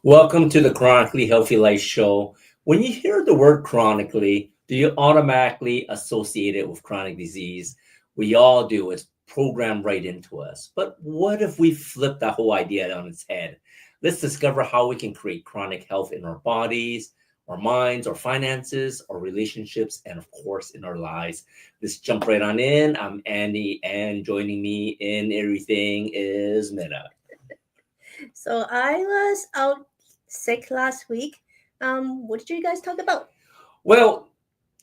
Welcome to the Chronically Healthy Life Show. When you hear the word chronically, do you automatically associate it with chronic disease? We all do. It's programmed right into us. But what if we flip that whole idea on its head? Let's discover how we can create chronic health in our bodies, our minds, our finances, our relationships, and of course, in our lives. Let's jump right on in. I'm Andy, and joining me in everything is Minna. So I was out sick last week. What did you guys talk about? Well,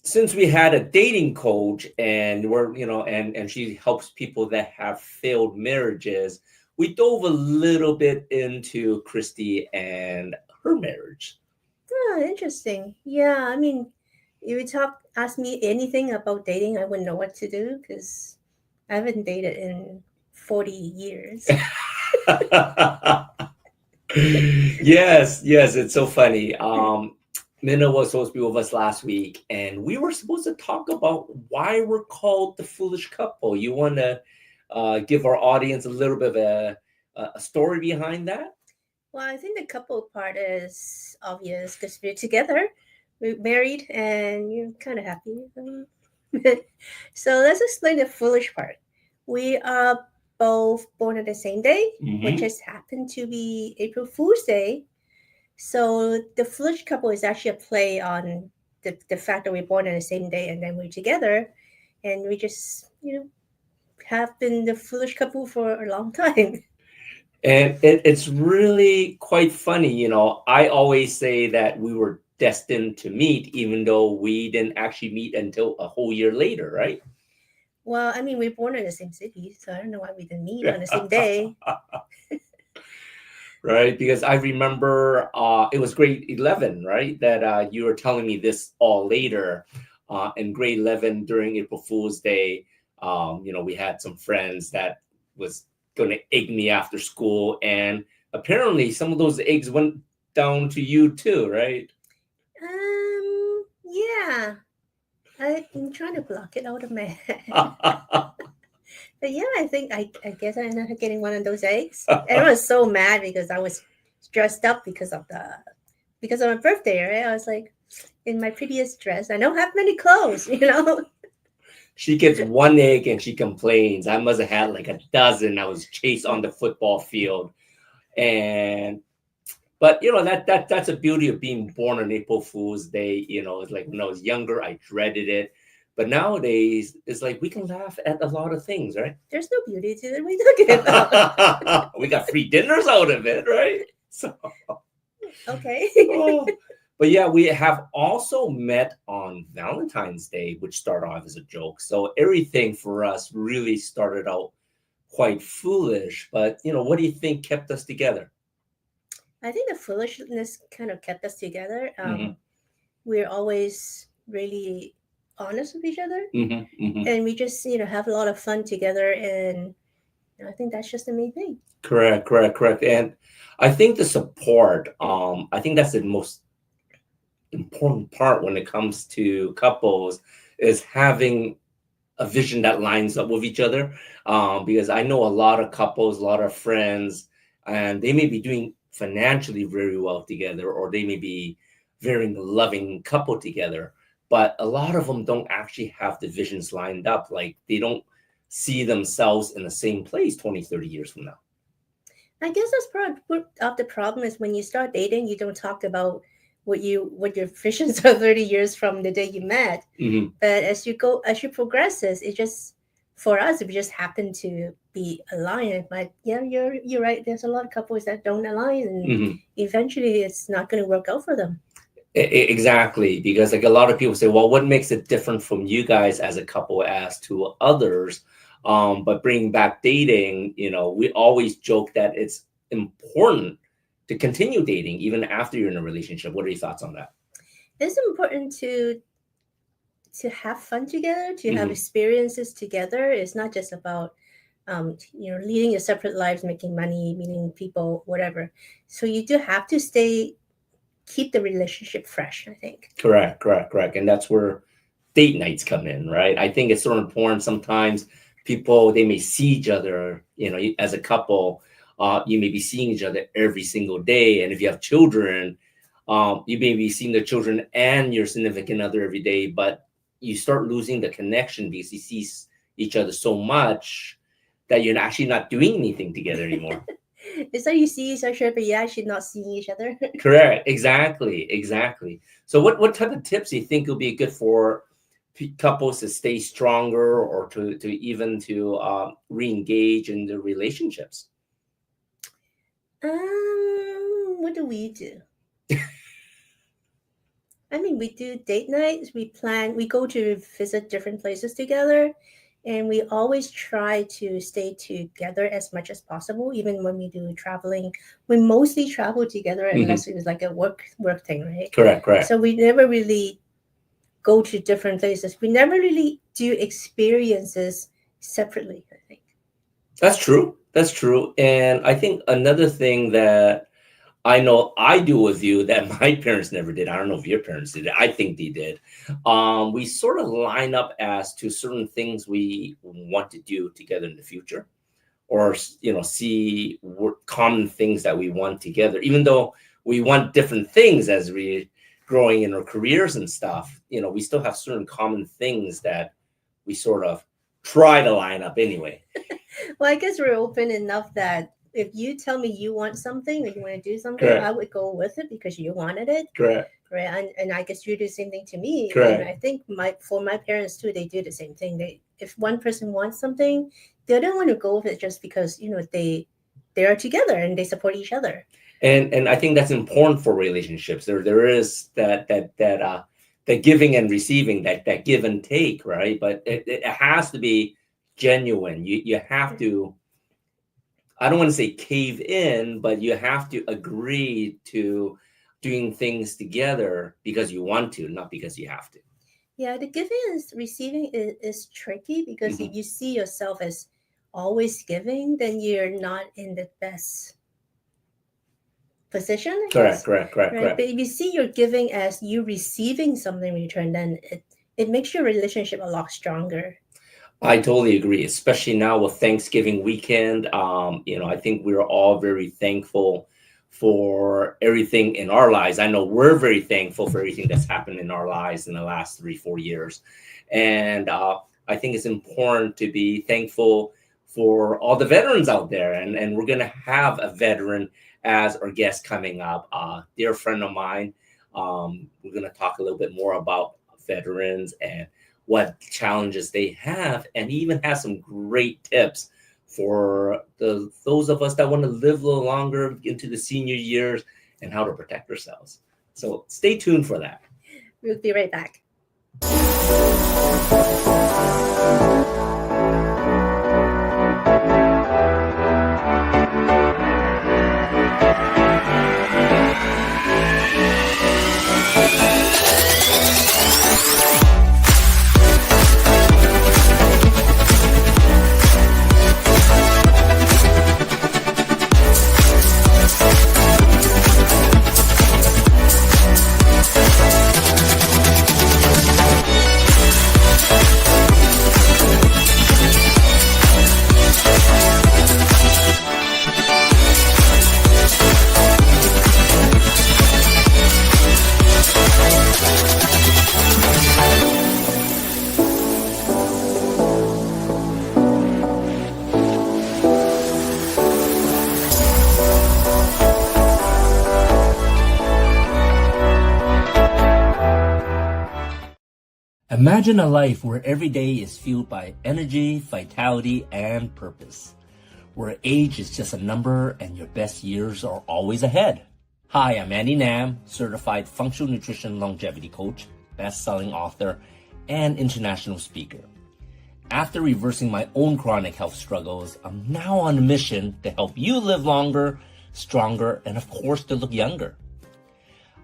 since we had a dating coach and and she helps people that have failed marriages, we dove a little bit into Christy and her marriage. Oh, interesting. Yeah, I mean, if you ask me anything about dating, I wouldn't know what to do because I haven't dated in 40 years. Yes, it's so funny. Minna was supposed to be with us last week, and we were supposed to talk about why we're called the foolish couple. You want to give our audience a little bit of a story behind that? Well, I think the couple part is obvious because we're together, we're married, and you're kind of happy. So let's explain the foolish part. We are both born on the same day, which Hmm. just happened to be April Fool's Day. So the foolish couple is actually a play on the fact that we're born on the same day and then we're together, and we just have been the foolish couple for a long time. And it's really quite funny. I always say that we were destined to meet, even though we didn't actually meet until a whole year later, right? Well, I mean, we're born in the same city, so I don't know why we didn't meet on the same day. Right, because I remember it was grade 11, right, that you were telling me this all later. In grade 11 during April Fool's Day, we had some friends that was going to egg me after school, and apparently some of those eggs went down to you too, right? Yeah, I'm trying to block it out of my head. But yeah, I guess I ended up getting one of those eggs. And I was so mad because I was dressed up because of my birthday, right? I was like in my prettiest dress. I don't have many clothes. She gets one egg and she complains. I must have had like a dozen. I was chased on the football field. And but that's a beauty of being born on April Fool's Day. It's like when I was younger, I dreaded it. But nowadays, it's like we can laugh at a lot of things, right? There's no beauty to it. What are you talking about? We got free dinners out of it, right? So, Okay. oh. But yeah, we have also met on Valentine's Day, which started off as a joke. So everything for us really started out quite foolish. But what do you think kept us together? I think the foolishness kind of kept us together. Hmm. We're always really honest with each other, Hmm. Hmm. and we just have a lot of fun together, and I think that's just the main thing. Correct. And I think the support, I think that's the most important part when it comes to couples is having a vision that lines up with each other. Because I know a lot of couples, a lot of friends, and they may be doing financially very well together, or they may be very loving couple together, but a lot of them don't actually have the visions lined up. Like they don't see themselves in the same place 20, 30 years from now. I guess that's part of the problem is when you start dating, you don't talk about what your visions are 30 years from the day you met. Hmm. But as you progresses, it just for us it just happened to be aligned. But yeah, you're right. There's a lot of couples that don't align, and Hmm. eventually it's not going to work out for them. Exactly, because like a lot of people say, well, what makes it different from you guys as a couple as to others? But bringing back dating, we always joke that it's important to continue dating even after you're in a relationship. What are your thoughts on that? It's important to have fun together, to have Hmm. experiences together. It's not just about leading your separate lives, making money, meeting people, whatever. So you do have to keep the relationship fresh, I think. Correct. And that's where date nights come in, right? I think it's so important. Sometimes people they may see each other, as a couple, You may be seeing each other every single day. And if you have children, you may be seeing the children and your significant other every day, but you start losing the connection because you see each other so much that you're actually not doing anything together anymore. It's like you see each other, but you're actually not seeing each other. Correct. Exactly. So what type of tips do you think will be good for couples to stay stronger or to even to re-engage in the relationships? What do we do? I mean, we do date nights. We go to visit different places together, and we always try to stay together as much as possible. Even when we do traveling, we mostly travel together unless it was like a work thing, right? Correct. So we never really go to different places. We never really do experiences separately, I think. That's true. And I think another thing that I know I do with you that my parents never did. I don't know if your parents did it. I think they did. We sort of line up as to certain things we want to do together in the future, or see common things that we want together. Even though we want different things as we growing in our careers and stuff, we still have certain common things that we sort of try to line up anyway. Well, I guess we're open enough that if you tell me you want something or you want to do something, Correct. I would go with it because you wanted it. Correct. Right. And I guess you do the same thing to me. Correct. And I think for my parents too, they do the same thing. If one person wants something, they don't want to go with it just because they are together and they support each other. And I think that's important for relationships. There is that giving and receiving, that give and take, right? But it has to be genuine. You have to, I don't want to say cave in, but you have to agree to doing things together because you want to, not because you have to. Yeah, the giving and receiving is tricky because if you see yourself as always giving, then you're not in the best position. Correct. Right? But if you see your giving as you receiving something in return, then it makes your relationship a lot stronger. I totally agree, especially now with Thanksgiving weekend. I think we're all very thankful for everything in our lives. I know we're very thankful for everything that's happened in our lives in the last 3-4 years. And I think it's important to be thankful for all the veterans out there. And we're going to have a veteran as our guest coming up, dear friend of mine. We're going to talk a little bit more about veterans and what challenges they have, and even has some great tips for those of us that want to live a little longer into the senior years and how to protect ourselves. So stay tuned for that. We'll be right back. Imagine a life where every day is fueled by energy, vitality, and purpose. Where age is just a number and your best years are always ahead. Hi, I'm Andy Nam, certified functional nutrition longevity coach, best-selling author, and international speaker. After reversing my own chronic health struggles, I'm now on a mission to help you live longer, stronger, and of course to look younger.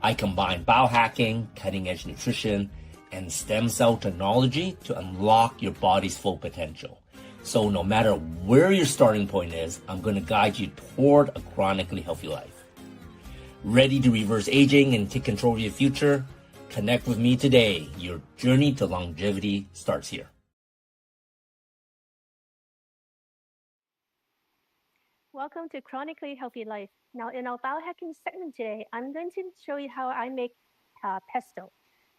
I combine biohacking, cutting-edge nutrition, and stem cell technology to unlock your body's full potential. So no matter where your starting point is, I'm going to guide you toward a chronically healthy life. Ready to reverse aging and take control of your future? Connect with me today. Your journey to longevity starts here. Welcome to Chronically Healthy Life. Now, in our biohacking segment today, I'm going to show you how I make pesto.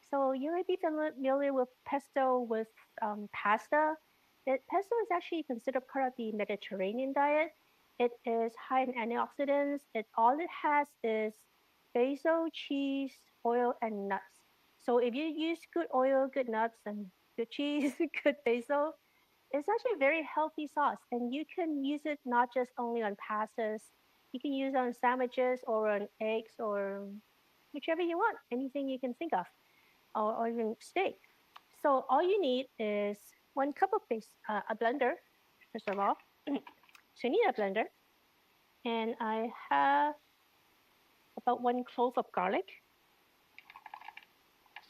So, you might be familiar with pesto with pasta. Pesto is actually considered part of the Mediterranean diet. It is high in antioxidants. All it has is basil, cheese, oil, and nuts. So, if you use good oil, good nuts, and good cheese, good basil, it's actually a very healthy sauce, and you can use it not just only on pastas. You can use it on sandwiches or on eggs or whichever you want, anything you can think of, or even steak. So all you need is 1 cup of a blender, first of all. So you need a blender, and I have about 1 clove of garlic.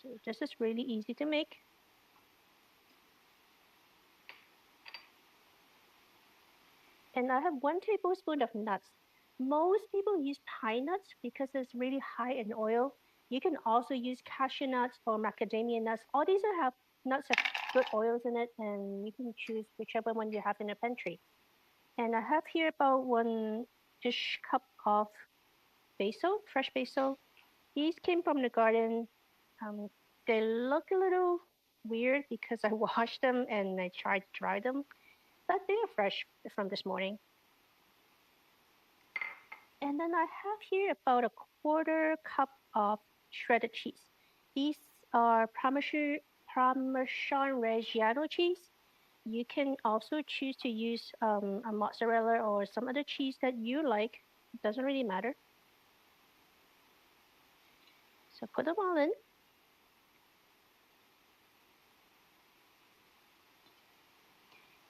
So this is really easy to make. And I have 1 tablespoon of nuts. Most people use pine nuts because it's really high in oil. You can also use cashew nuts or macadamia nuts. All these have nuts have good oils in it, and you can choose whichever one you have in the pantry. And I have here about 1 dish cup of basil, fresh basil. These came from the garden. Um, they look a little weird because I washed them and I tried to dry them, but they are fresh from this morning. And then I have here about 1/4 cup of shredded cheese. These are Parmesan Reggiano cheese. You can also choose to use a mozzarella or some other cheese that you like. It doesn't really matter. So put them all in.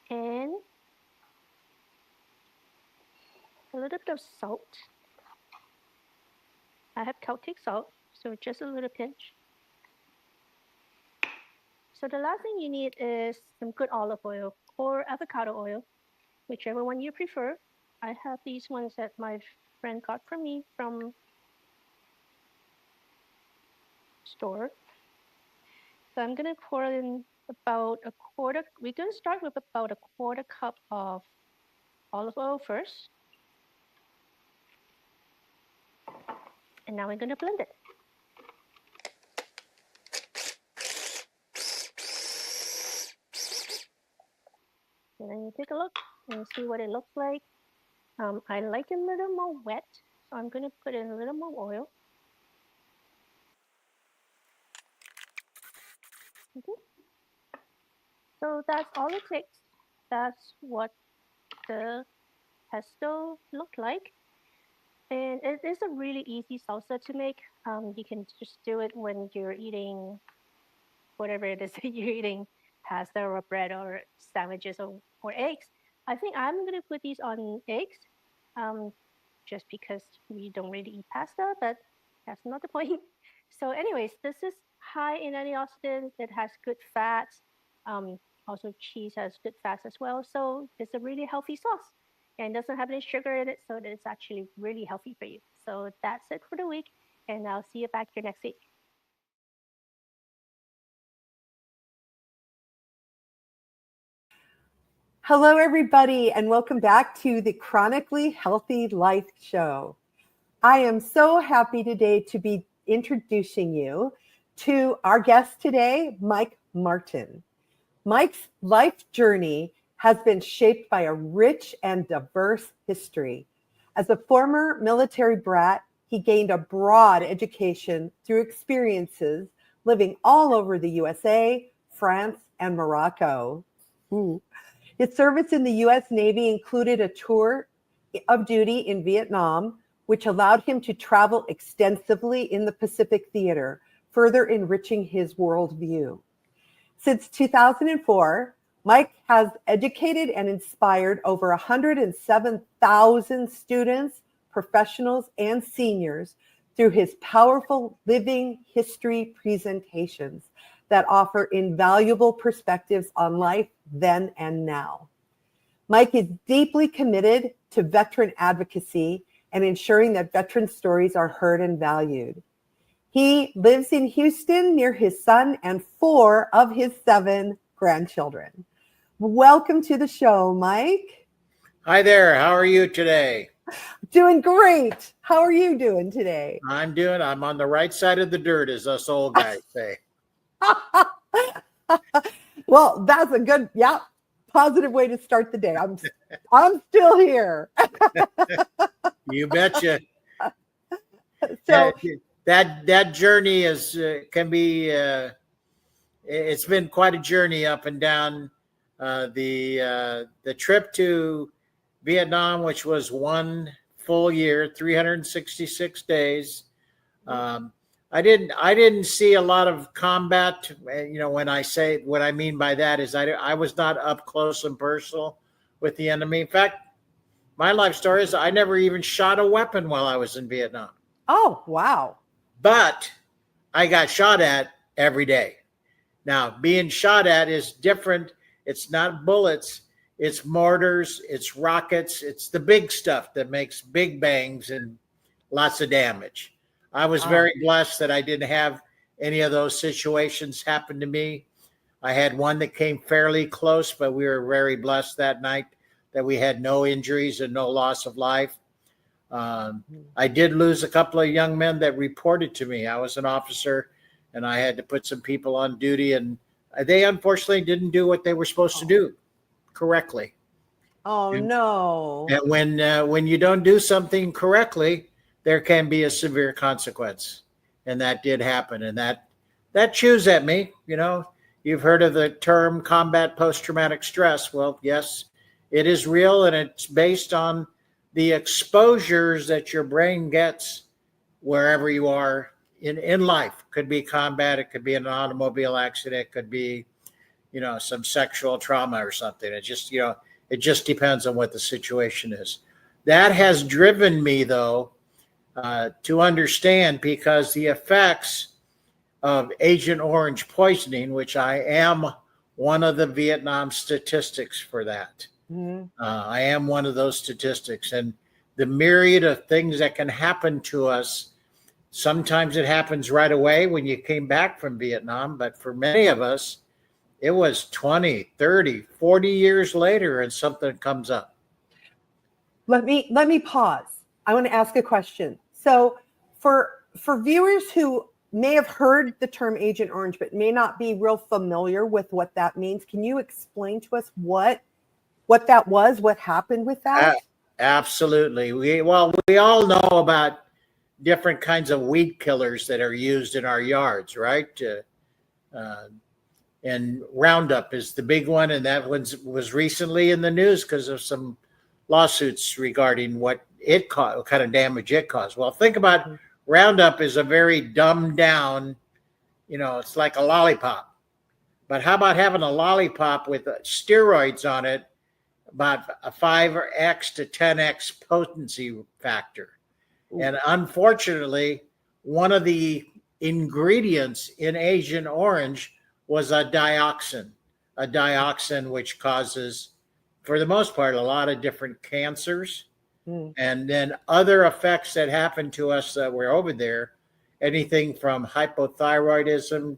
And a little bit of salt. I have Celtic salt, so just a little pinch. So the last thing you need is some good olive oil or avocado oil, whichever one you prefer. I have these ones that my friend got for me from store. So I'm gonna pour in about a quarter. We're gonna start with about 1/4 cup of olive oil first, and now we're gonna blend it. And then you take a look and see what it looks like. I like it a little more wet, so I'm gonna put in a little more oil. Okay. So that's all it takes. That's what the pesto looked like. And it is a really easy salsa to make. You can just do it when you're eating whatever it is that you're eating, pasta or bread or sandwiches or eggs. I think I'm going to put these on eggs um, just because we don't really eat pasta, but that's not the point. So, anyways, this is high in antioxidants. It has good fats. Um, Also, cheese has good fats as well. So, it's a really healthy sauce and doesn't have any sugar in it. So, it's actually really healthy for you. So, that's it for the week. And I'll see you back here next week. Hello, everybody, and welcome back to the Chronically Healthy Life Show. I am so happy today to be introducing you to our guest today, Mike Martin. Mike's life journey has been shaped by a rich and diverse history. As a former military brat, he gained a broad education through experiences living all over the USA, France, and Morocco. Ooh. His service in the U.S. Navy included a tour of duty in Vietnam, which allowed him to travel extensively in the Pacific Theater, further enriching his worldview. Since 2004, Mike has educated and inspired over 107,000 students, professionals, and seniors through his powerful living history presentations that offer invaluable perspectives on life then and now. Mike is deeply committed to veteran advocacy and ensuring that veteran stories are heard and valued. He lives in Houston near his son and 4 of his 7 grandchildren. Welcome to the show, Mike. Hi there. How are you today? Doing great. How are you doing today? I'm on the right side of the dirt, as us old guys say. Well, that's a good, positive way to start the day. I'm still here. You betcha. So that journey is can be it's been quite a journey up and down. The trip to Vietnam, which was 1 full year, 366 days. I didn't see a lot of combat. When what I mean by that is I was not up close and personal with the enemy. In fact, my life story is I never even shot a weapon while I was in Vietnam. oh, wow. But I got shot at every day. Now, being shot at is different. It's not bullets. It's mortars. It's rockets. It's the big stuff that makes big bangs and lots of damage. I was very blessed that I didn't have any of those situations happen to me. I had one that came fairly close, but we were very blessed that night that we had no injuries and no loss of life. I did lose a couple of young men that reported to me. I was an officer and I had to put some people on duty, and they unfortunately didn't do what they were supposed to do correctly. Oh, no. And when you don't do something correctly, there can be a severe consequence. And that did happen. And that chews at me. You've heard of the term combat post-traumatic stress. Well, yes, it is real, and it's based on the exposures that your brain gets wherever you are in life. Could be combat, it could be an automobile accident, it could be, some sexual trauma or something. It just depends on what the situation is. That has driven me, though, to understand, because the effects of Agent Orange poisoning, which I am one of the Vietnam statistics for that. I am one of those statistics, and the myriad of things that can happen to us. Sometimes it happens right away when you came back from Vietnam, but for many of us, it was 20, 30, 40 years later and something comes up. Let me pause. I want to ask a question. So for viewers who may have heard the term Agent Orange but may not be real familiar with what that means, can you explain to us what that was, what happened with that? Absolutely. We all know about different kinds of weed killers that are used in our yards, right? And Roundup is the big one, and that one was recently in the news because of some lawsuits regarding what it caused, what kind of damage it caused. Well, think about Roundup is a very dumbed down, it's like a lollipop. But how about having a lollipop with steroids on it, about a 5x to 10x potency factor? And unfortunately, one of the ingredients in Agent Orange was a dioxin which causes, for the most part, a lot of different cancers. And then other effects that happened to us that were over there, anything from hypothyroidism,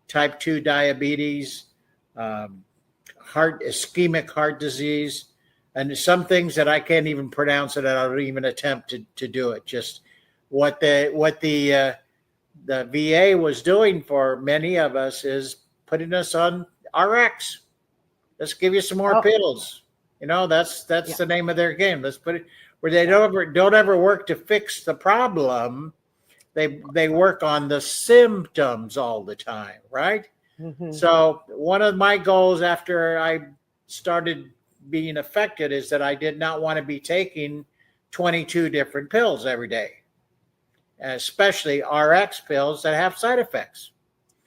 type 2 diabetes, ischemic heart disease, and some things that I can't even pronounce it, and I don't even attempt to do it. Just what the VA was doing for many of us is putting us on RX. Let's give you some more pills. That's the name of their game. Let's put it where they don't ever work to fix the problem. They work on the symptoms all the time, right? So one of my goals after I started being affected is that I did not want to be taking 22 different pills every day, especially RX pills that have side effects.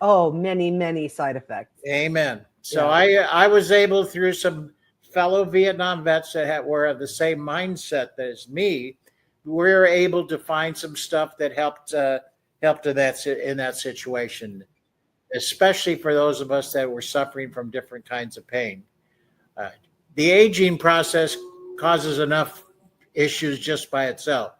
Oh, many, many side effects. Amen. So I was able, through some fellow Vietnam vets that were of the same mindset as me, we were able to find some stuff that helped in that situation, especially for those of us that were suffering from different kinds of pain. The aging process causes enough issues just by itself.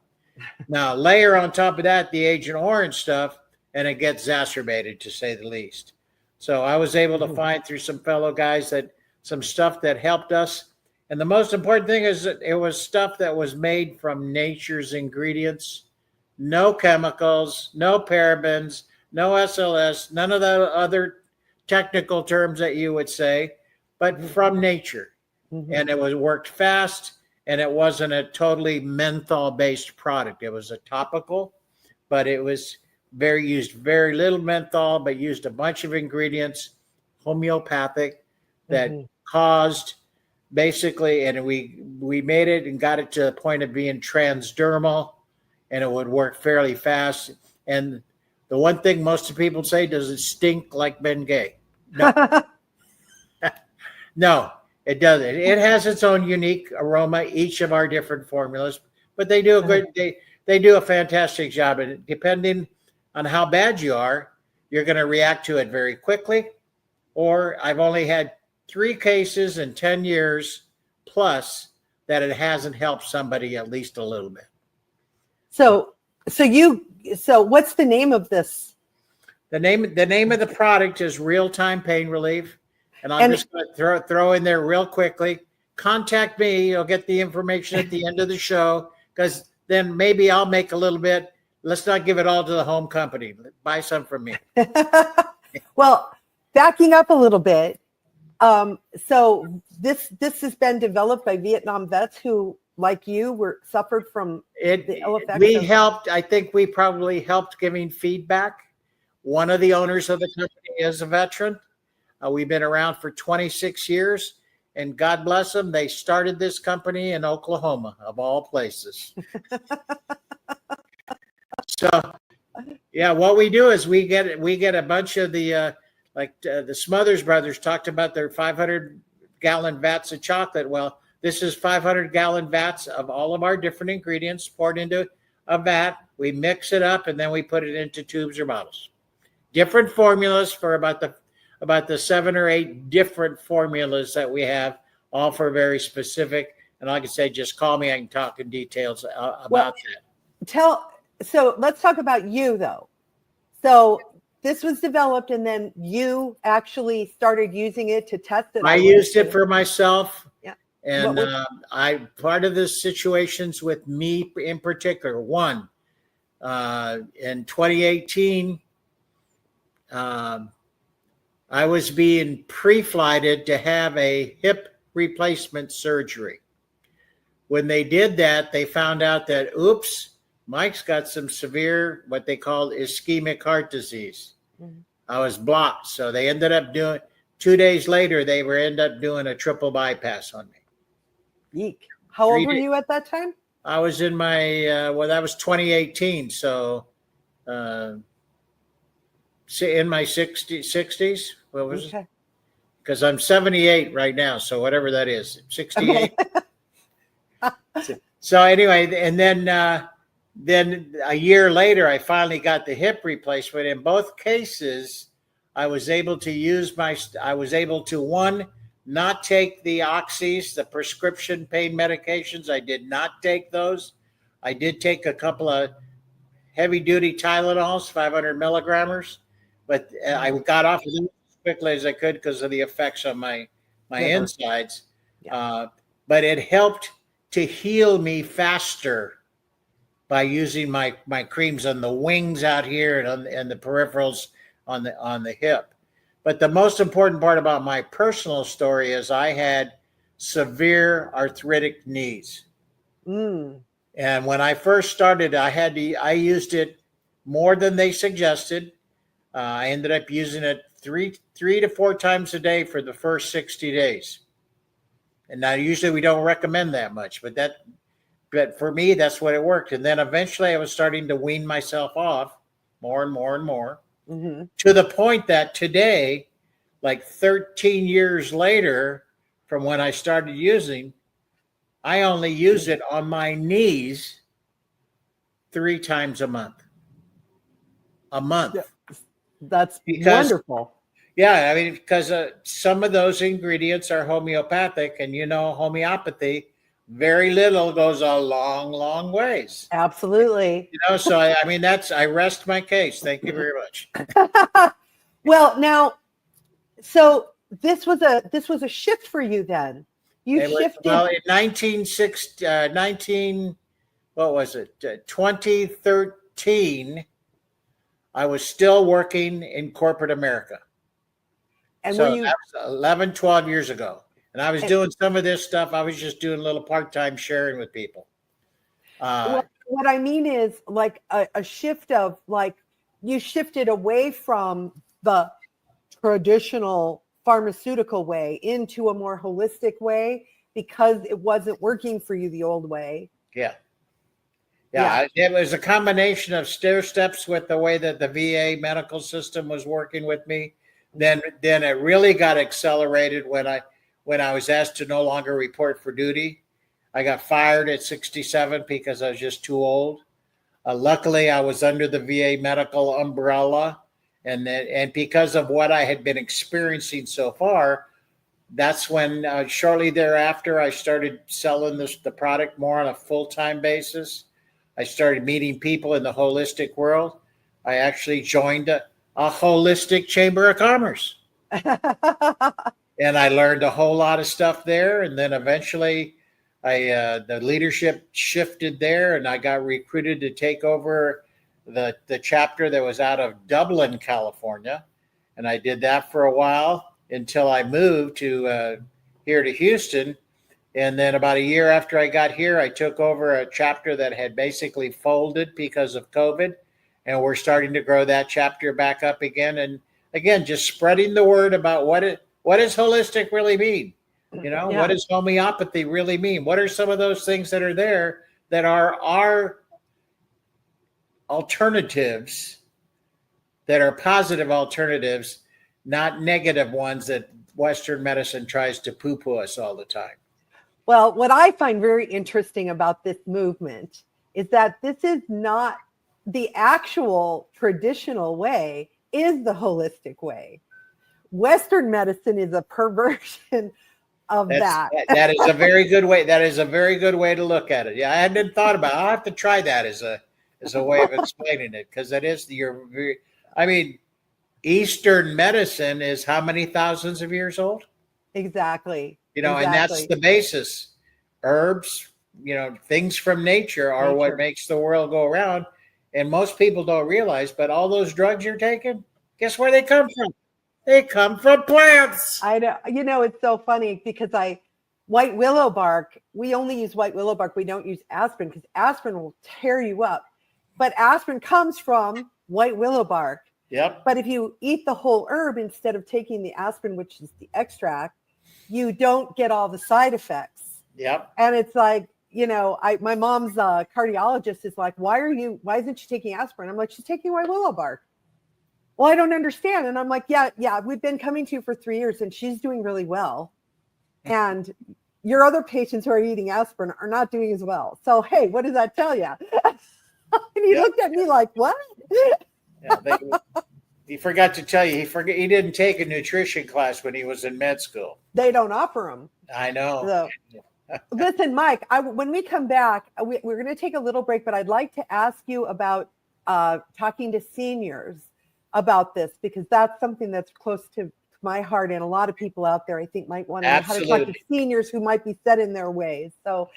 Now, layer on top of that the Agent Orange stuff, and it gets exacerbated, to say the least. So I was able to find through some fellow guys that some stuff that helped us. And the most important thing is that it was stuff that was made from nature's ingredients, no chemicals, no parabens, no SLS, none of the other technical terms that you would say, but from nature. And it was worked fast, and it wasn't a totally menthol-based product. It was a topical, but it was used very little menthol, but used a bunch of ingredients, homeopathic, that caused basically, and we made it and got it to the point of being transdermal, and it would work fairly fast. And the one thing most people say, does it stink like Bengay? No. No, it doesn't. It has its own unique aroma, each of our different formulas, but they do they do a fantastic job. And depending on how bad you are, you're going to react to it very quickly. Or I've only had 3 cases in 10 years plus that it hasn't helped somebody at least a little bit. So what's the name of this? The name of the product is Real-Time Pain Relief. And I'm just going to throw in there real quickly. Contact me. You'll get the information at the end of the show, because then maybe I'll make a little bit. Let's not give it all to the home company. Buy some from me. Well, backing up a little bit. So this has been developed by Vietnam vets who, like you, suffered from the ill effects. We helped. I think we probably helped giving feedback. One of the owners of the company is a veteran. We've been around for 26 years, and God bless them. They started this company in Oklahoma, of all places. So, yeah, what we do is we get a bunch of the the Smothers Brothers talked about their 500-gallon vats of chocolate. Well, this is 500-gallon vats of all of our different ingredients poured into a vat. We mix it up, and then we put it into tubes or bottles. Different formulas for about the 7 or 8 different formulas that we have, all for very specific. And like I said, just call me. I can talk in details about that. So let's talk about you, though. So this was developed, and then you actually started using it to test it. I used it for myself. Yeah. And part of the situations with me in particular, one, in 2018, I was being pre-flighted to have a hip replacement surgery. When they did that, they found out that, oops, Mike's got some severe, what they call ischemic heart disease. I was blocked. So they ended up doing, 2 days later, they ended up doing a triple bypass on me. Eek. How old were you at that time? I was in my, that was 2018. So in my 60s. What was it? Because I'm 78 right now. So whatever that is, 68. Okay. So anyway, and then a year later, I finally got the hip replacement. In both cases, I was able to one, not take the oxys, the prescription pain medications. I did not take those. I did take a couple of heavy duty Tylenols, 500 milligrammers, but I got off of them as quickly as I could because of the effects on my insides. Yeah. But it helped to heal me faster by using my creams on the wings out here and the peripherals on the hip. But the most important part about my personal story is I had severe arthritic knees. And when I first started, I used it more than they suggested. I ended up using it three to 4 times a day for the first 60 days. And now usually we don't recommend that much, but for me, that's what it worked. And then eventually I was starting to wean myself off more and more and more, to the point that today, like 13 years later from when I started using, I only use it on my knees 3 times a month. That's wonderful. Yeah, I mean, because some of those ingredients are homeopathic, and homeopathy, very little goes a long, long ways. Absolutely. So I mean, I rest my case. Thank you very much. Well, now, so this was a shift for you then. You It was, shifted. well, in 2013, I was still working in corporate America. And So were you, that was 11, 12 years ago. And I was doing some of this stuff. I was just doing a little part-time sharing with people. what I mean is like a shift of like, you shifted away from the traditional pharmaceutical way into a more holistic way because it wasn't working for you the old way. Yeah. It was a combination of stair steps with the way that the VA medical system was working with me. Then it really got accelerated when I was asked to no longer report for duty. I got fired at 67 because I was just too old. Luckily, I was under the VA medical umbrella, and because of what I had been experiencing so far, that's when shortly thereafter I started selling the product more on a full-time basis. I started meeting people in the holistic world. I actually joined a holistic chamber of commerce. And I learned a whole lot of stuff there. And then eventually the leadership shifted there, and I got recruited to take over the chapter that was out of Dublin, California. And I did that for a while until I moved to here to Houston. And then about a year after I got here, I took over a chapter that had basically folded because of COVID. And we're starting to grow that chapter back up again. And again, just spreading the word about what does holistic really mean? You know, what does homeopathy really mean? What are some of those things that are there that are our alternatives, that are positive alternatives, not negative ones that Western medicine tries to poo-poo us all the time? Well, what I find very interesting about this movement is that this is not the actual traditional way, is the holistic way. Western medicine is a perversion of that. That is a very good way. That is a very good way to look at it. Yeah, I hadn't thought about it. I'll have to try that as a way of explaining it, because that is Eastern medicine is how many thousands of years old? Exactly. And that's the basis. Herbs, things from nature are what makes the world go around. And most people don't realize, but all those drugs you're taking, guess where they come from? They come from plants. I know. It's so funny because white willow bark, we only use white willow bark. We don't use aspirin because aspirin will tear you up. But aspirin comes from white willow bark. Yep. But if you eat the whole herb instead of taking the aspirin, which is the extract, you don't get all the side effects. Yep. And it's like, my mom's cardiologist is like, why isn't she taking aspirin? I'm like, she's taking white willow bark. Well, I don't understand. And I'm like, yeah, we've been coming to you for 3 years and she's doing really well. And your other patients who are eating aspirin are not doing as well. So, hey, what does that tell you? And he looked at me like, what? He forgot to tell you, he didn't take a nutrition class when he was in med school. They don't offer them. I know. So, listen, Mike, when we come back, we're going to take a little break, but I'd like to ask you about talking to seniors about this, because that's something that's close to my heart, and a lot of people out there I think might want to know how to talk to seniors who might be set in their ways. So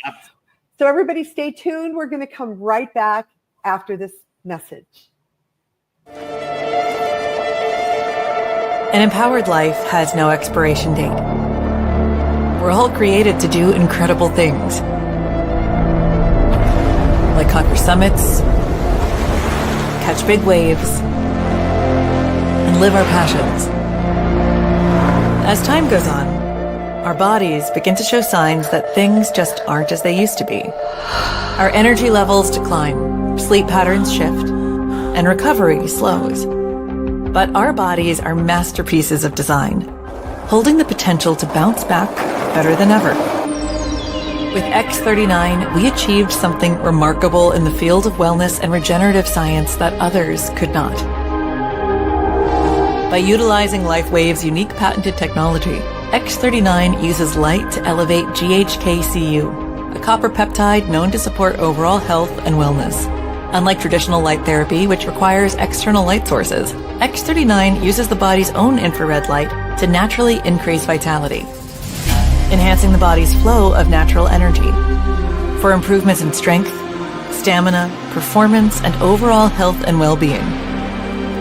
everybody stay tuned. We're going to come right back after this message. An empowered life has no expiration date. We're all created to do incredible things, like conquer summits, catch big waves, and live our passions. As time goes on, our bodies begin to show signs that things just aren't as they used to be. Our energy levels decline, sleep patterns shift, and recovery slows. But our bodies are masterpieces of design, holding the potential to bounce back better than ever. With X39, we achieved something remarkable in the field of wellness and regenerative science that others could not. By utilizing LifeWave's unique patented technology, X39 uses light to elevate GHK-Cu, a copper peptide known to support overall health and wellness. Unlike traditional light therapy, which requires external light sources, X39 uses the body's own infrared light to naturally increase vitality. enhancing the body's flow of natural energy. For improvements in strength, stamina, performance, and overall health and well-being.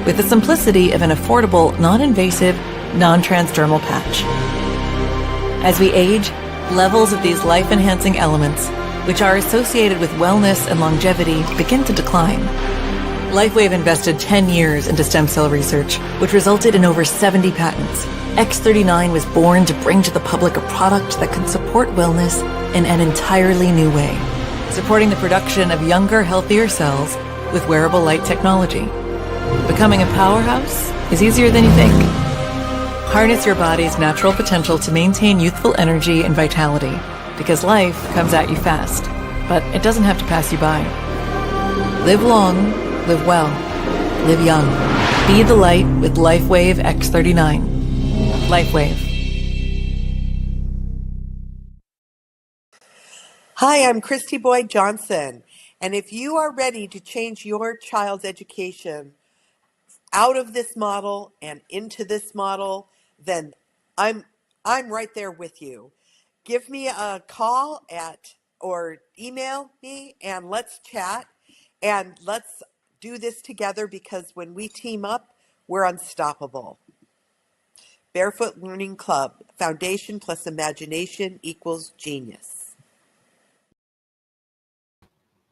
With the simplicity of an affordable, non-invasive, non-transdermal patch. As we age, levels of these life-enhancing elements, which are associated with wellness and longevity, begin to decline. LifeWave invested 10 years into stem cell research, which resulted in over 70 patents. X39 was born to bring to the public a product that can support wellness in an entirely new way, supporting the production of younger, healthier cells with wearable light technology. Becoming a powerhouse is easier than you think. Harness your body's natural potential to maintain youthful energy and vitality, because life comes at you fast, but it doesn't have to pass you by. Live long, live well, live young. Be the light with LifeWave X39. LifeWave. Hi, I'm Christy Boyd Johnson, and if you are ready to change your child's education out of this model and into this model, then I'm right there with you. Give me a call or email me and let's chat and let's do this together, because when we team up, we're unstoppable. Barefoot Learning Club, foundation plus imagination equals genius.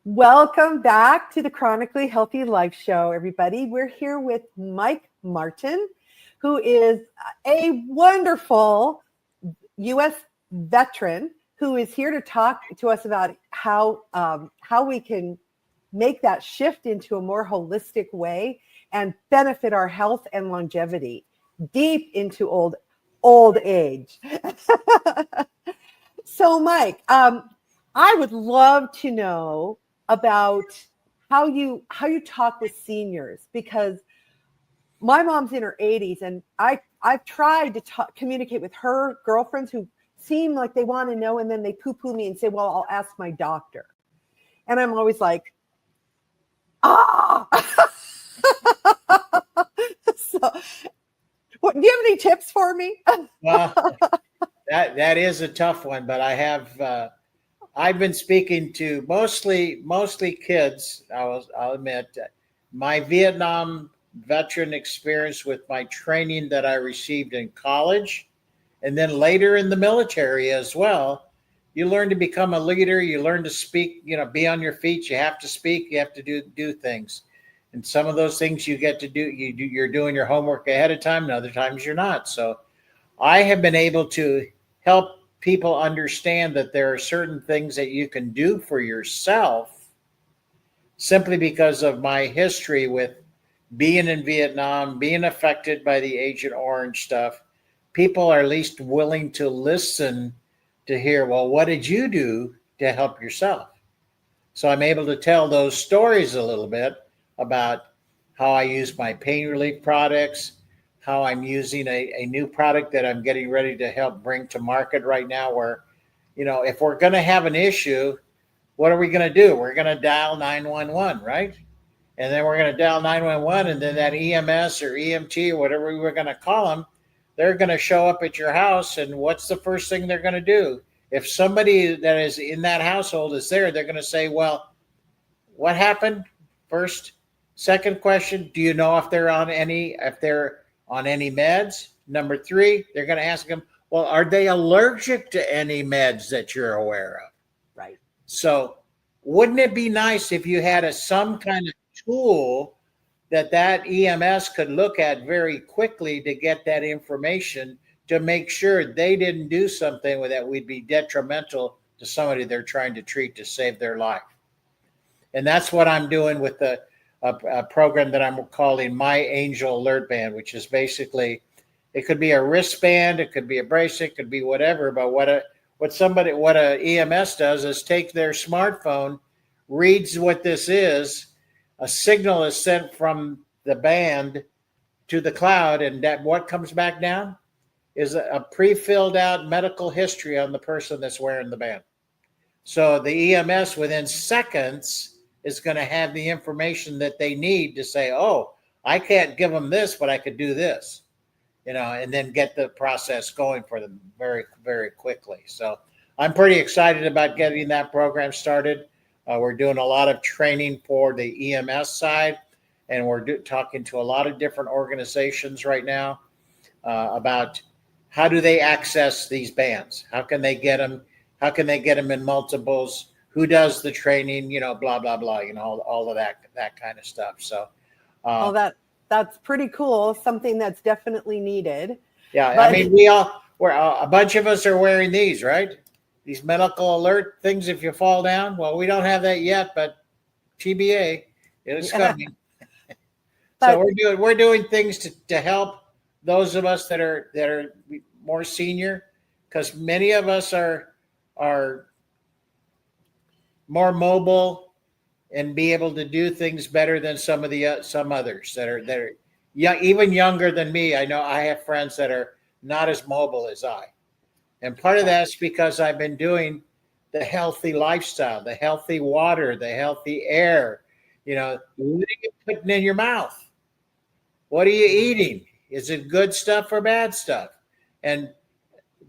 Welcome back to the Chronically Healthy Life Show, everybody. We're here with Mike Martin, who is a wonderful U.S. veteran who is here to talk to us about how we can make that shift into a more holistic way and benefit our health and longevity deep into old age. So, Mike, I would love to know about how you talk with seniors, because my mom's in her 80s, and I've tried to communicate with her girlfriends who seem like they want to know, and then they poo-poo me and say, well, I'll ask my doctor. And I'm always like, So, do you have any tips for me? Well, that is a tough one, but I've been speaking to mostly kids. I'll admit, my Vietnam veteran experience with my training that I received in college, and then later in the military as well. You learn to become a leader. You learn to speak. Be on your feet. You have to speak. You have to do things, and some of those things you get to do. You're doing your homework ahead of time, and other times you're not. So, I have been able to help people understand that there are certain things that you can do for yourself simply because of my history with being in Vietnam, being affected by the Agent Orange stuff. People are at least willing to listen to hear, well, what did you do to help yourself? So I'm able to tell those stories a little bit about how I use my pain relief products, how I'm using a new product that I'm getting ready to help bring to market right now, where, if we're going to have an issue, what are we going to do? We're going to dial 911, right? And then we're going to dial 911, and then that EMS or EMT or whatever we were going to call them, they're going to show up at your house, and what's the first thing they're going to do? If somebody that is in that household is there, they're going to say, well, what happened? First. Second question, do you know if they're on any meds? Number 3, they're going to ask them, well, are they allergic to any meds that you're aware of? Right. So wouldn't it be nice if you had some kind of tool that EMS could look at very quickly to get that information to make sure they didn't do something that would be detrimental to somebody they're trying to treat to save their life? And that's what I'm doing with a program that I'm calling My Angel Alert Band, which is basically, it could be a wristband, it could be a bracelet, it could be whatever. But what a EMS does is take their smartphone, reads what this is, a signal is sent from the band to the cloud, and that what comes back down is a pre-filled out medical history on the person that's wearing the band. So the EMS within seconds is going to have the information that they need to say, oh, I can't give them this, but I could do this. and then get the process going for them very, very quickly. So I'm pretty excited about getting that program started. We're doing a lot of training for the EMS side, and we're talking to a lot of different organizations right now about how do they access these bands? How can they get them? How can they get them in multiples? Who does the training? Blah blah blah. All of that kind of stuff. So, that's pretty cool. Something that's definitely needed. Yeah, But, I mean, we're a bunch of us are wearing these, right? These medical alert things if you fall down. Well, we don't have that yet, but TBA, it is coming. So we're doing things to help those of us that are more senior, because many of us are more mobile and be able to do things better than some others that are young, even younger than me. I know I have friends that are not as mobile as I, and part of that's because I've been doing the healthy lifestyle, the healthy water, the healthy air. What are you putting in your mouth? What are you eating? Is it good stuff or bad stuff? And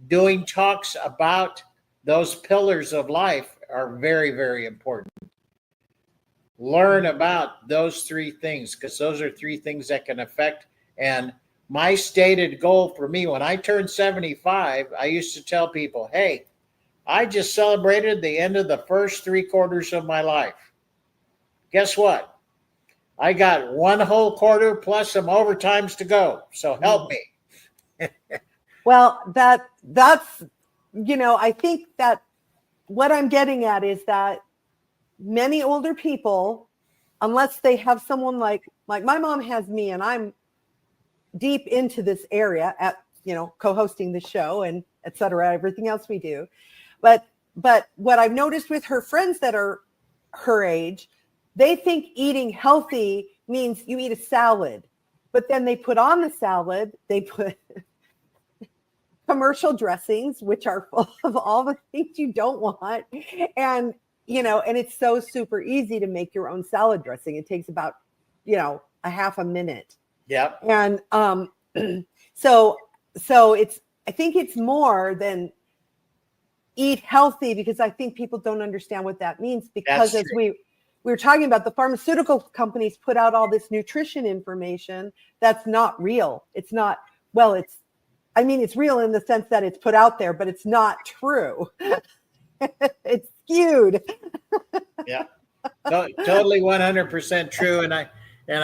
doing talks about those pillars of life are very, very important. Learn about those three things, because those are three things that can affect. And my stated goal for me, when I turned 75, I used to tell people, hey, I just celebrated the end of the first 3/4 of my life. Guess what? I got one whole quarter plus some overtimes to go. So help me. Well, that's, I think that what I'm getting at is that many older people, unless they have someone like my mom has me, and I'm deep into this area at, co-hosting the show and et cetera, everything else we do. But what I've noticed with her friends that are her age, they think eating healthy means you eat a salad, but then they put on the salad, they put commercial dressings, which are full of all the things you don't want. And, and it's so super easy to make your own salad dressing. It takes about, a half a minute. Yep. And so I think it's more than eat healthy, because I think people don't understand what that means, because as we were talking about, the pharmaceutical companies put out all this nutrition information that's not real. It's not, it's real in the sense that it's put out there, but it's not true. It's skewed. Yeah, totally 100% true. And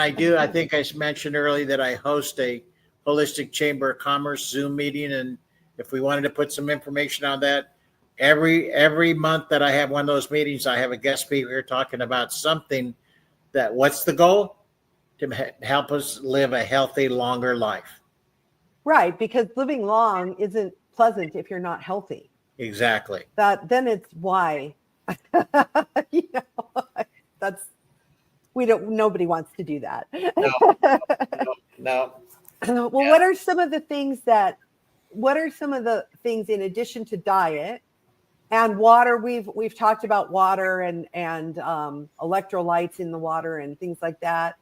I think I mentioned earlier that I host a Holistic Chamber of Commerce Zoom meeting. And if we wanted to put some information on that, every month that I have one of those meetings, I have a guest speaker talking about something what's the goal? To help us live a healthy, longer life. Right, because living long isn't pleasant if you're not healthy. Exactly. Then it's why. Nobody wants to do that. No. Well, what are some of the things in addition to diet and water? We've talked about water and electrolytes in the water and things like that.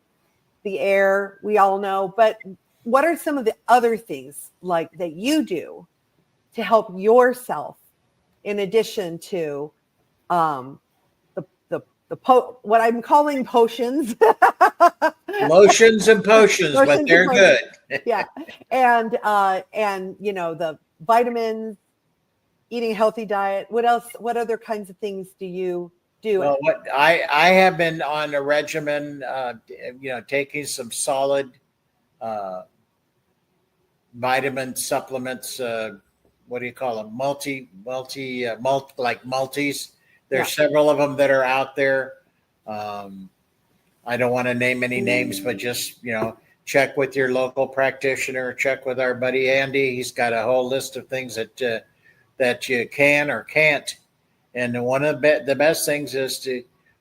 The air, we all know, but what are some of the other things like that you do to help yourself in addition to what I'm calling potions? Lotions and potions, but they're good. Yeah. And the vitamins, eating a healthy diet. What else? What other kinds of things do you do? Well, what I have been on a regimen, taking some solid vitamin supplements. What do you call them? Like multis. There's several of them that are out there. I don't want to name any names, but just, check with your local practitioner, check with our buddy Andy. He's got a whole list of things that you can or can't. And one of the best things is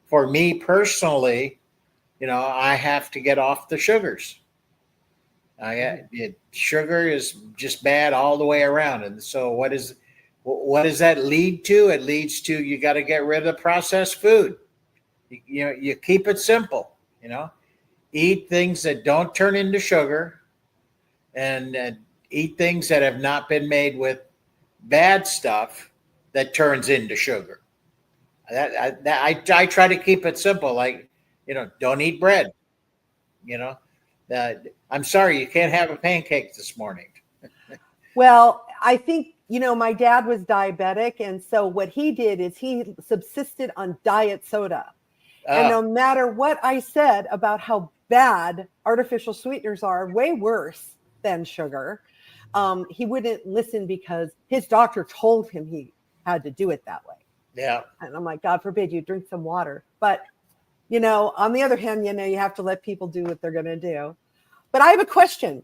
for me personally, I have to get off the sugars. Sugar is just bad all the way around. And so what does that lead to? It leads to, you got to get rid of processed food. You keep it simple, eat things that don't turn into sugar, and eat things that have not been made with bad stuff that turns into sugar. I try to keep it simple. Like, don't eat bread. You know, I'm sorry, you can't have a pancake this morning. Well, I think, my dad was diabetic. And so what he did is he subsisted on diet soda. And no matter what I said about how bad artificial sweeteners are, way worse than sugar, he wouldn't listen because his doctor told him he had to do it that way. Yeah. And I'm like, God forbid you drink some water. But, on the other hand, you have to let people do what they're going to do. But I have a question.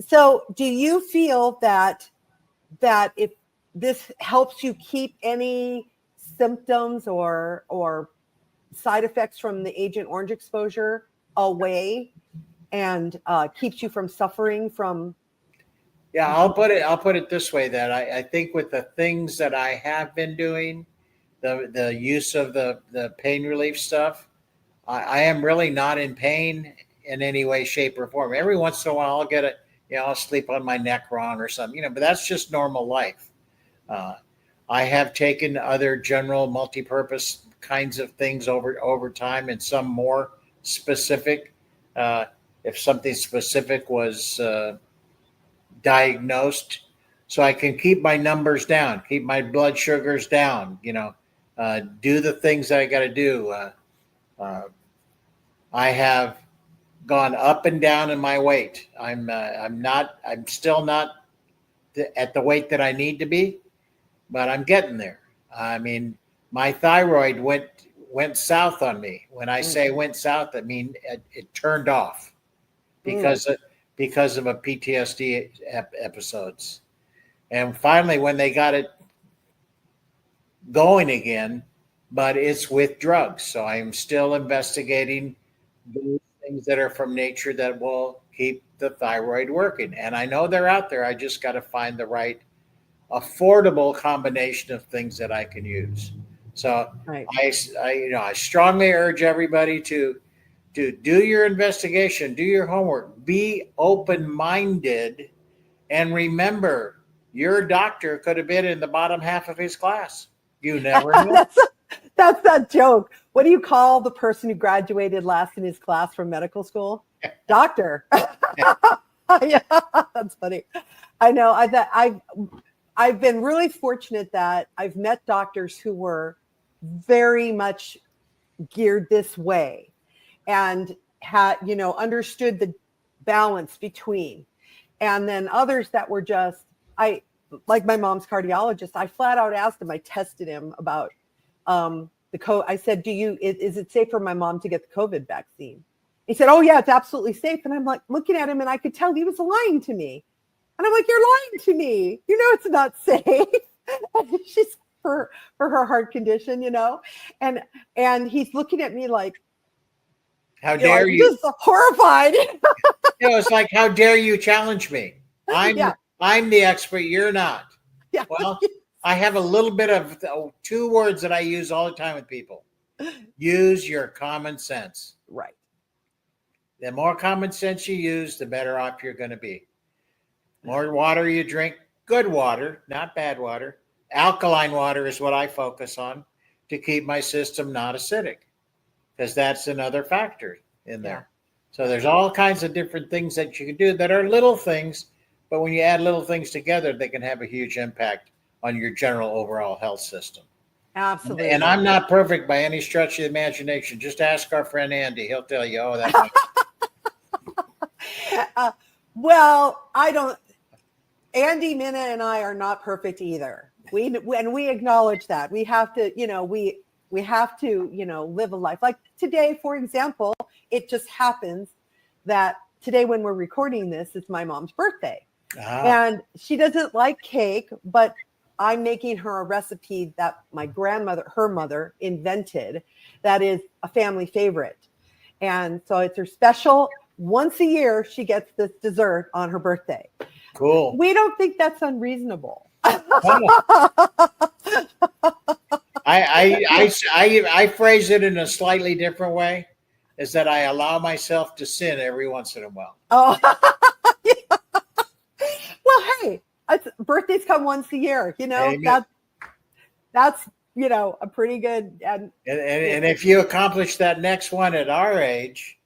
So do you feel that if this helps you keep any symptoms or side effects from the Agent Orange exposure away and keeps you from suffering from? Yeah, I'll put it this way, that I think with the things that I have been doing, the use of the pain relief stuff, I am really not in pain in any way, shape, or form. Every once in a while I'll get it, I'll sleep on my neck wrong or something, but that's just normal life. I have taken other general multi-purpose kinds of things over time, and some more specific. If something specific was diagnosed, so I can keep my numbers down, keep my blood sugars down, do the things that I got to do. I have gone up and down in my weight. I'm still not at the weight that I need to be, but I'm getting there. I mean, my thyroid went south on me. When I say went south, I mean it turned off because of a PTSD episodes. And finally, when they got it going again, but it's with drugs. So I'm still investigating those things that are from nature that will keep the thyroid working. And I know they're out there. I just got to find the right affordable combination of things that I can use. So right. I strongly urge everybody to do your investigation, do your homework, be open-minded, and remember, your doctor could have been in the bottom half of his class. You never know. That's that joke. What do you call the person who graduated last in his class from medical school? Doctor. Yeah, that's funny. I know. I've been really fortunate that I've met doctors who were very much geared this way and had, understood the balance between, and then others that were just, like my mom's cardiologist, I flat out asked him, I tested him about the COVID. I said, is it safe for my mom to get the COVID vaccine? He said, oh yeah, it's absolutely safe. And I'm like looking at him and I could tell he was lying to me. And I'm like, you're lying to me. It's not safe. She's for her heart condition, and he's looking at me like, how dare you? Just horrified. It's like, how dare you challenge me? I'm the expert. You're not. Yeah. Well, I have a little bit of two words that I use all the time with people. Use your common sense. Right. The more common sense you use, the better off you're going to be. More water you drink, good water, not bad water. Alkaline water is what I focus on to keep my system not acidic, because that's another factor in there. Yeah. So there's all kinds of different things that you can do that are little things, but when you add little things together, they can have a huge impact on your general overall health system. Absolutely. And I'm not perfect by any stretch of the imagination. Just ask our friend Andy. He'll tell you, that. Well, Andy, Minna, and I are not perfect either. We acknowledge that. We have to, we have to, live a life. Like today, for example, it just happens that today when we're recording this, it's my mom's birthday. And she doesn't like cake, but I'm making her a recipe that my her mother invented that is a family favorite. And so it's her special. Once a year, she gets this dessert on her birthday. Cool. We don't think that's unreasonable. I phrase it in a slightly different way, is that I allow myself to sin every once in a while. Oh, yeah. Well, hey, birthdays come once a year. Amen. That's a pretty good. And if you accomplish that next one at our age,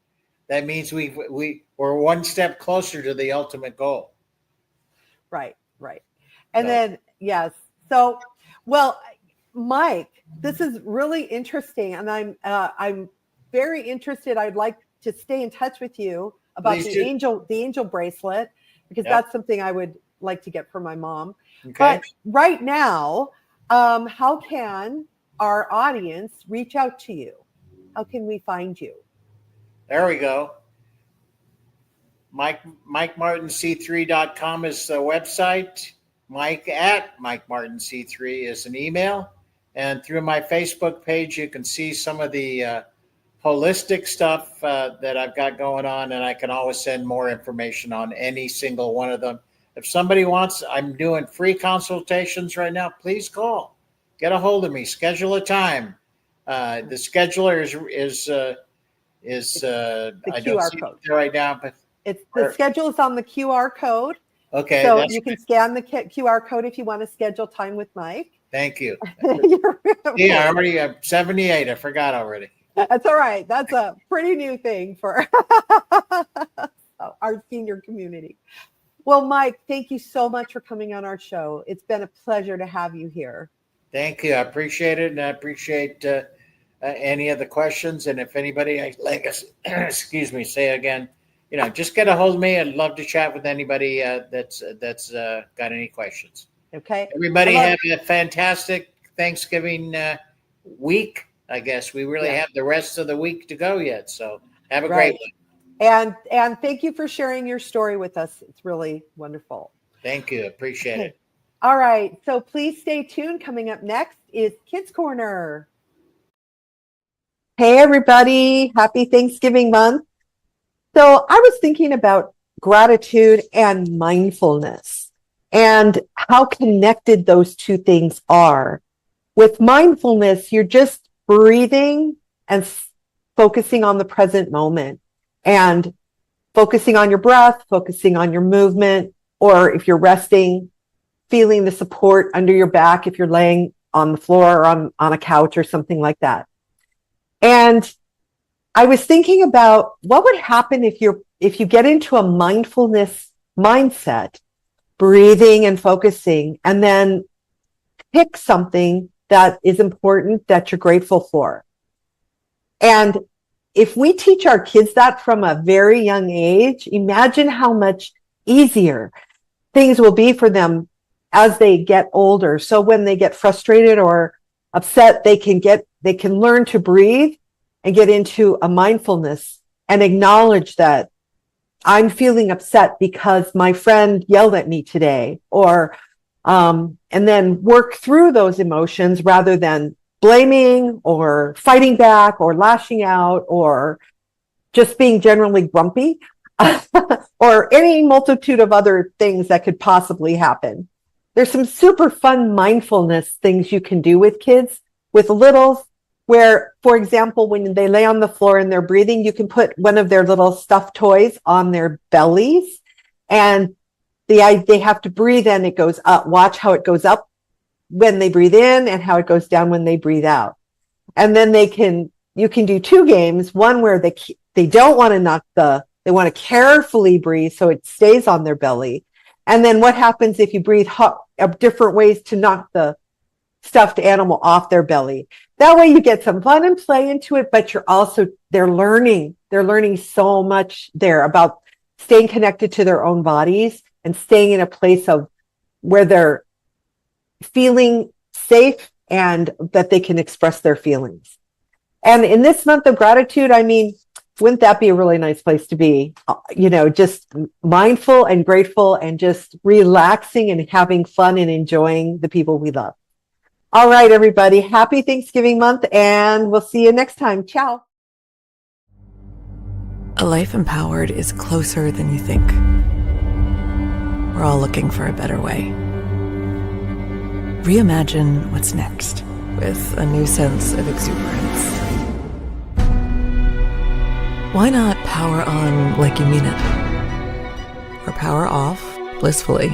that means we're one step closer to the ultimate goal. Right. And then, yes. So, well, Mike, this is really interesting, and I'm very interested. I'd like to stay in touch with you about the angel bracelet, because that's something I would like to get for my mom. Okay. But right now, how can our audience reach out to you? How can we find you? There we go. MikeMartinC3.com is the website. Mike@MikeMartinC3 is an email. And through my Facebook page, you can see some of the holistic stuff that I've got going on. And I can always send more information on any single one of them. If somebody wants, I'm doing free consultations right now. Please call. Get a hold of me. Schedule a time. The scheduler is the I QR don't see code it right now, but the schedule is on the QR code. okay. So you can scan the QR code if you want to schedule time with Mike. Thank you. Okay. Yeah, I already have 78. I forgot already. That's all right. That's a pretty new thing for our senior community. Well, Mike, thank you so much for coming on our show. It's been a pleasure to have you here. Thank you. I appreciate it. And I appreciate any of the questions. And if anybody, excuse me, say again, just get a hold of me. I'd love to chat with anybody that's got any questions. Okay. Everybody have a fantastic Thanksgiving week. I guess we really have the rest of the week to go yet. So have a great one. And thank you for sharing your story with us. It's really wonderful. Thank you. Appreciate it. All right. So please stay tuned. Coming up next is Kids Corner. Hey, everybody. Happy Thanksgiving month. So I was thinking about gratitude and mindfulness and how connected those two things are. With mindfulness, you're just breathing and focusing on the present moment and focusing on your breath, focusing on your movement, or if you're resting, feeling the support under your back if you're laying on the floor or on a couch or something like that. And I was thinking about what would happen if you get into a mindfulness mindset, breathing and focusing, and then pick something that is important that you're grateful for. And if we teach our kids that from a very young age, imagine how much easier things will be for them as they get older. So when they get frustrated or upset, they can learn to breathe and get into a mindfulness and acknowledge that I'm feeling upset because my friend yelled at me today, or and then work through those emotions rather than blaming or fighting back or lashing out or just being generally grumpy or any multitude of other things that could possibly happen. There's some super fun mindfulness things you can do with kids, with littles, where, for example, when they lay on the floor and they're breathing, you can put one of their little stuffed toys on their bellies, and they have to breathe and it goes up. Watch how it goes up when they breathe in and how it goes down when they breathe out. And then you can do two games, one where they don't want to they want to carefully breathe so it stays on their belly. And then what happens if you breathe different ways to knock the stuffed animal off their belly? That way you get some fun and play into it, but they're learning so much there about staying connected to their own bodies and staying in a place of where they're feeling safe and that they can express their feelings. And in this month of gratitude, I mean, wouldn't that be a really nice place to be? Just mindful and grateful and just relaxing and having fun and enjoying the people we love. All right, everybody. Happy Thanksgiving month, and we'll see you next time. Ciao. A life empowered is closer than you think. We're all looking for a better way. Reimagine what's next with a new sense of exuberance. Why not power on like you mean it? Or power off blissfully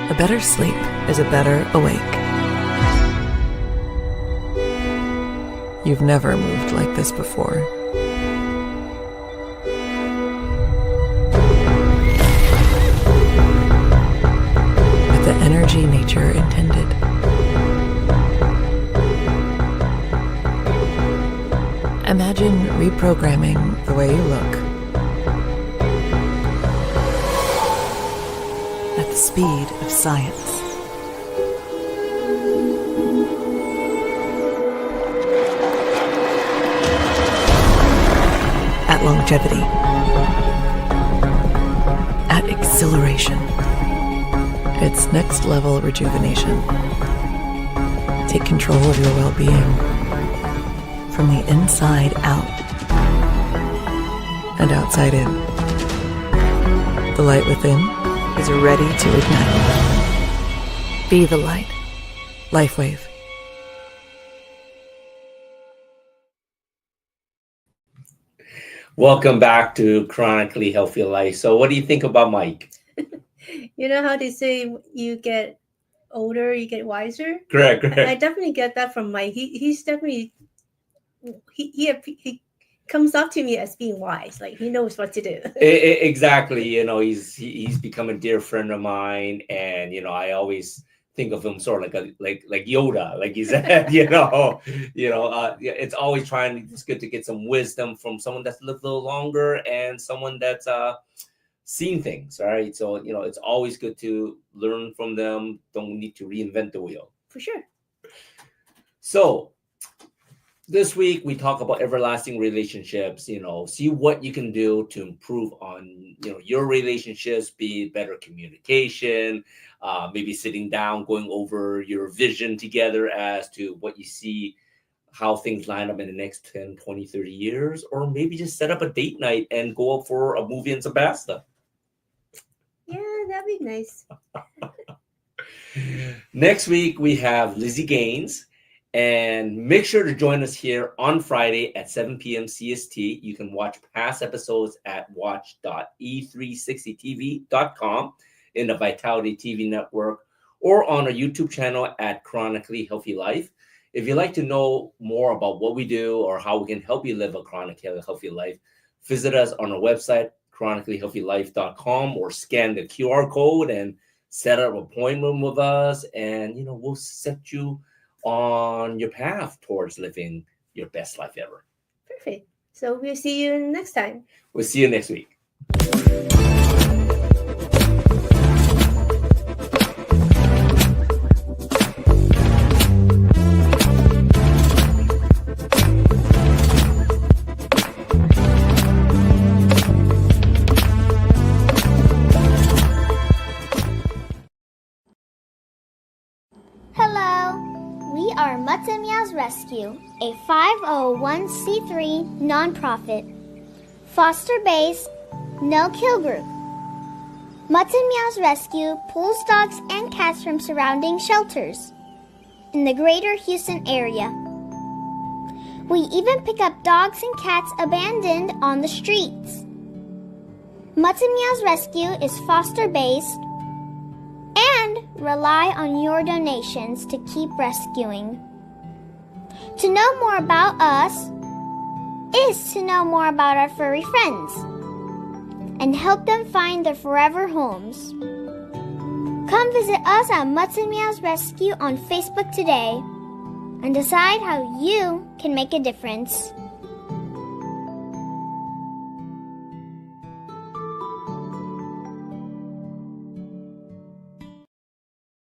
a better sleep is a better awake. You've never moved like this before. With the energy nature intended. Imagine reprogramming the way you look at the speed of science. At longevity. At exhilaration. It's next level rejuvenation. Take control of your well-being from the inside out and outside in. The light within is ready to ignite. Be the light. LifeWave. Welcome back to Chronically Healthy Life. So what do you think about Mike? You know how they say you get older, you get wiser? Correct. I definitely get that from Mike. He's definitely, he comes up to me as being wise. Like he knows what to do. Exactly. He's become a dear friend of mine. And, I always think of him sort of like Yoda, like he said, it's always it's good to get some wisdom from someone that's lived a little longer and someone that's seen things, right? So, it's always good to learn from them. Don't need to reinvent the wheel. For sure. So this week we talk about everlasting relationships, see what you can do to improve on, your relationships, be better communication, maybe sitting down, going over your vision together as to what you see, how things line up in the next 10, 20, 30 years, or maybe just set up a date night and go out for a movie in Sebasta. Yeah, that'd be nice. Next week we have Lizzie Gaines. And make sure to join us here on Friday at 7 p.m. CST. You can watch past episodes at watch.e360tv.com in the Vitality TV network or on our YouTube channel at Chronically Healthy Life. If you'd like to know more about what we do or how we can help you live a chronically healthy life, visit us on our website, chronicallyhealthylife.com, or scan the QR code and set up an appointment with us. And, we'll set you on your path towards living your best life ever. Perfect. So we'll see you next time. We'll see you next week. We are Mutts and Meows Rescue, a 501c3 nonprofit, foster-based, no-kill group. Mutts and Meows Rescue pulls dogs and cats from surrounding shelters in the greater Houston area. We even pick up dogs and cats abandoned on the streets. Mutts and Meows Rescue is foster-based and rely on your donations to keep rescuing. To know more about us is to know more about our furry friends and help them find their forever homes. Come visit us at Mutts and Meows Rescue on Facebook today and decide how you can make a difference.